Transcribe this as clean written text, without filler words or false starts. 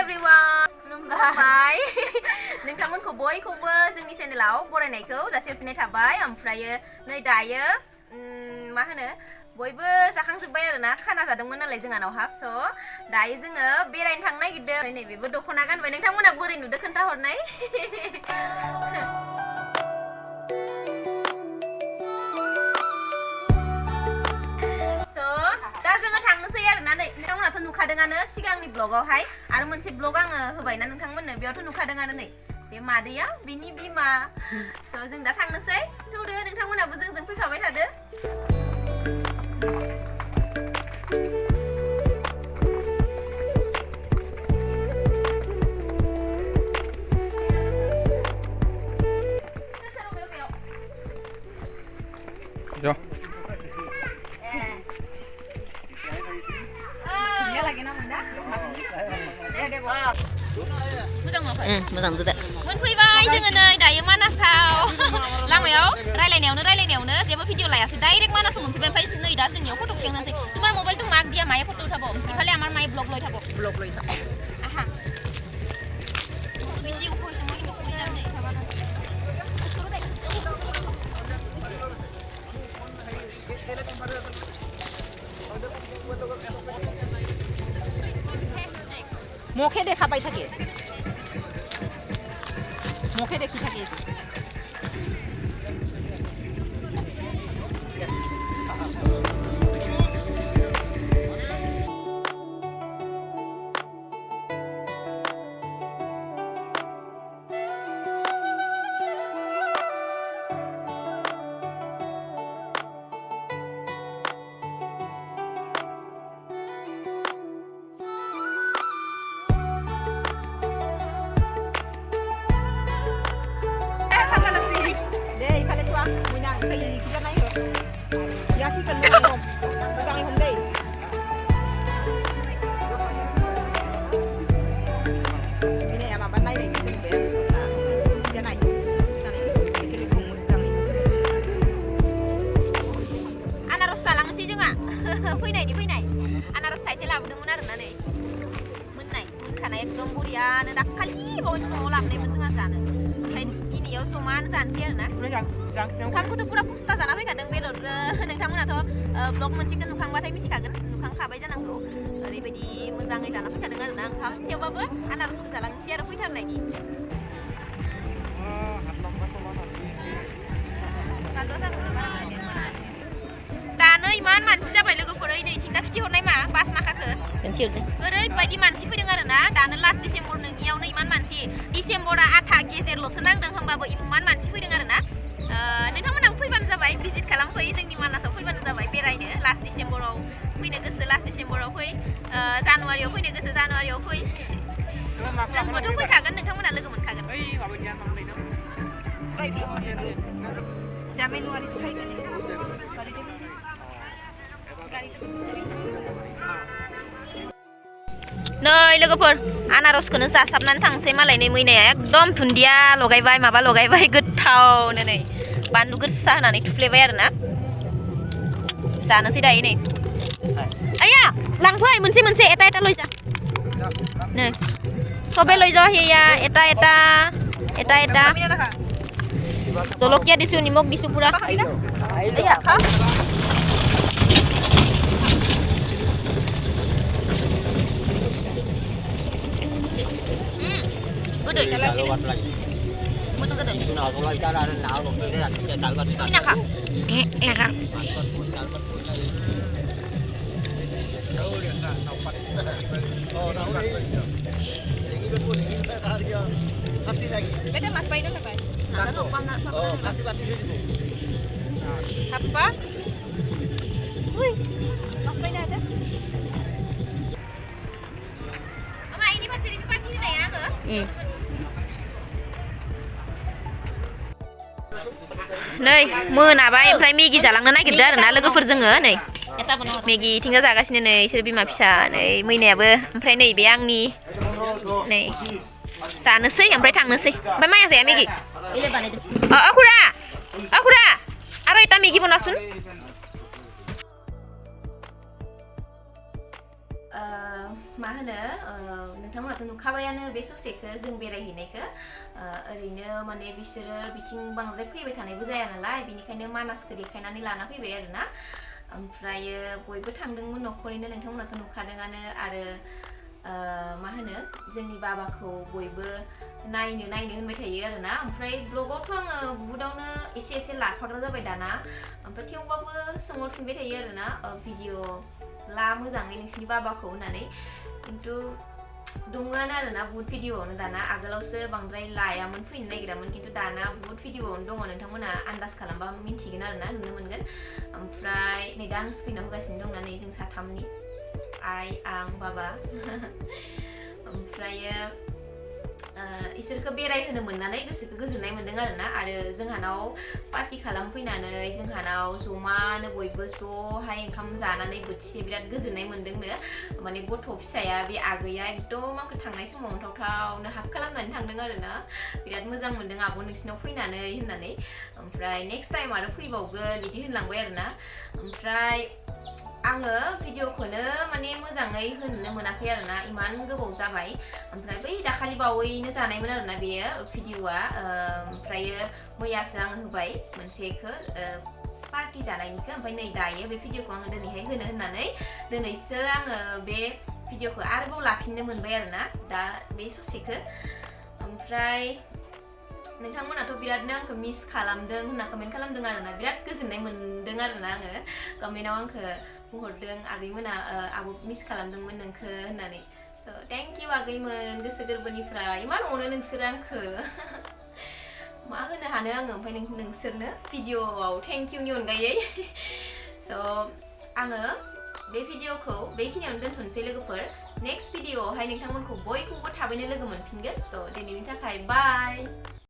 everyone. खुलुमबाय नोंथांमोनखौ बयखौबो जोंनि चेनेलाव बरायनायखौ जासिहरफिननाय थाबाय ओमफ्रायो नै दायो मा होनो बयबो जाखांजोब्बाय आरोना खाना जादोंमोन नालाय जोंहानावहा स' दायो जोङो बेरायनो थांनो नागिरदों ओमफ्राय नैबेबो दख'ना गानबाय नोंथांमोना बोरै नुदों खोन्थाहरनाय दा जोङो थांनोसै आरोना नै नोंथांमोनाथ' नुखादोंआनो सिगांनि ब्लगावहाय आरो मोनसे ब्लग आङो होबायना नोंथांमोननो बेयावथ' नुखादोंआनो नै बे मादैया बिनि बिमा स' जों दा थांनोसै थौदो नोंथांमोनाबो जोंजों फैफाबाय थादो मोजां दो दे मोनफैबाय जोङो नै दायो मानासाव लामायाव रायलायनायावनो जेबो भिडिअ लायासै डाइरेक्ट मानासाव मोनफैबाय ओमफ्राय नै दा जोंनियाव फट' खेंनोसै तुम्हार मोबाइल तो मार्क दिया माये फट' उठाबो इफाले आमार माये ब्लग लय थाबो आहा बेसि उखैसो মই কিন্তু ফুৰি যাম দেই খাবা না মুখে দেখা পাই থাকে মুখে দেখি থাকে फैनाय आनारस थाइसे लाबोदोंमोन आरोना नै मोनखानाय एकदम बरियानो दाखालि बावैसो न'आव लाबोनायमोन जोंहा जानो ओमफ्राय दिनैयाव जमानो जानोसै आरोना ओंखामखौथ' पुरा पुस्ता जाना फैखादों बेदरजों नोंथांमोनाथ' ब्लग मोनसेखौ नुखांबाथाय नुखांखाबाय जानांगौ ओरैबायदि मोजाङै जाना फैखादों आरोना ओंखाम थेवबाबो आनारसखौ जालांनोसै आरो फैथारनायनि दानो इमान मानसि जाबाय लोगोफोर नैथिं दा खिथिहरनाय मा बास माखाखो ओरैबायदि मानसि फैदों आरोना दानो लास्ट डिसेम्बर नोंनियावनो इमान मानसि डिसेम्बरा आधा गेजेरल'सो नांदों होमबाबो इमान मानसि फैदों आरोना नोंथांमोनाबो फैबानो जाबाय भिजिट खालामफै जोंनि मानासाव फैबानो जाबाय बेरायनो लास्ट डिसेम्बराव फैनो गोसो लास्ट डिसेम्बराव फै जानुवारियाव फैनो गोसो जानुवारियाव फै जोंबोथ' फैखागोन नोंथांमोना लोगो मोनखागोन नै लोगोफोर आनारसखौनो जासाबनानै थांसै मालाय नै मैनाया एकदम दुन्दिया लगायबाय माबा लगायबाय गोथावनो नै बानलु गोसा होनानै थुफ्लेबाय आरोना जानोसै दायो नै आया लांफै मोनसे एटा लयजा नै सबे लय जा हिया एटा जलकिया दिसु निमख दिसु पुरा आया खा Gede jalan sini. Muncul gede. Ini nak kak? Kak. Beda mas Paido apa? Kasih batu sini. Apa? Wih, mas Paido ada? Mama ini masih di depan sini ya ke? नै मोनाबाय ओमफ्राय मेगि जालांनो नागिरदों आरोना लोगोफोर जोङो नै मेगि थिंजा जागासिनो नै इसोर बिमा फिसा नै मैनायाबो ओमफ्राय नै बे आंनि नै जानोसै ओमफ्राय थांनोसै ओमफ्राय माया जाया मेगि खुरा आरो एटा मेगि बनासुन मा होनो नोंथांमोनाथ' नुखाबायानो बे ससेखौ जों बेरायहैनायखौ ओरैनो माने बिसोरो बिथिं बांद्राय फैबाय थानायबो जाया नालाय बिनिखायनो मानासखौ देखायनानै लाना फैबाय आरोना ओमफ्रायो बयबो थांदोंमोन न'खरैनो नोंथांमोनाथ' नुखादोंआनो आरो मा होनो जोंनि बाबाखौ बयबो नायनो होनबाय थायो आरोना ओमफ्राय ब्लगावथ' आङो बुहुदावनो एसे लाफाग्रा जाबाय दाना ओमफ्राय थेवबाबो सोंहरफिनबाय थायो आरोना भिडिअ ला मोजाङै नोंसिनि बाबाखौ होननानै खिन्थु दङआनो आरोना बुहुद भिडिअआवनो दाना आगोलावसो बांद्राय लायामोन फैनो नागिरामोन खिन्थु दाना बुहुद भिडिअआवनो दङ नोंथांमोना आन्दाज खालामबा मिन्थिगोन आरोना नुनो मोनगोन ओमफ्राय नै दा आं स्क्रिनाव होगासिनो दंना नै जों साथामनि आइ आं बाबा ओमफ्रायो इसोरखौ बेरायहोनो मोननानै गोसोखौ गोजोननाय मोन्दों आरोना आरो जोंहानाव पार्टि खालामफैनानै जोंहानाव जमानो बयबो ज'हाय ओंखाम जानानै बोथिसे बिराद गोजोननाय मोन्दोंनो माने गथ' फिसाया बे आगैया एकदम आंखौ थांनाय समाव अन्थावथावनो हाग खालामनानै थांदों आरोना बिराद मोजां मोन्दों आब' नोंसिनाव फैनानै होननानै ओमफ्राय नेक्स्ट टाइम आरो फैबावगोन बिदि होनलांबाय आरोना ओमफ्राय आङो भिडिअखौनो माने मोजाङै होनो मोनाखै आरोना इमान गोबाव जाबाय ओमफ्राय बै दाखालि बावैनो जानायमोन आरोना बेयो भिडिअआ ओमफ्रायो मैयासो आङो होबाय मोनसेखौ पार्टि जानायनिखौ ओमफ्राय नै दायो बे भिडिअखौ आङो दिनैहाय होनो होननानै दिनैसो आङो बे भिडिअखौ आरोबाव लाफिननो मोनबाय आरोना दा बे ससेखौ ओमफ्राय नोंथांमोनाथ' बिरादनो आंखौ मिस खालामदों होनना कमेन्ट खालामदों आरोना बिराद गोजोननाय मोन्दों आरोना आङो कमेन्टआव आंखौ बुंहरदों आगैमोना आब' मिस खालामदोंमोन नोंखौ होननानै स' थेंक इउ आगैमोन गोसो गोरबोनिफ्राय इमान अनो नोंसोरो आंखौ मा होनो हानो आङो ओमफ्राय नोंसोरनो भिडिअआव थेंक इउनि अनगायै स' आङो बे भिडिअखौ बेखिनियावनो दोनथ'नोसै लोगोफोर नेक्स्ट भिडिअआवहाय नोंथांमोनखौ बयखौबो थाबैनो लोगो मोनफिनगोन स' दिनैनि थाखाय बाय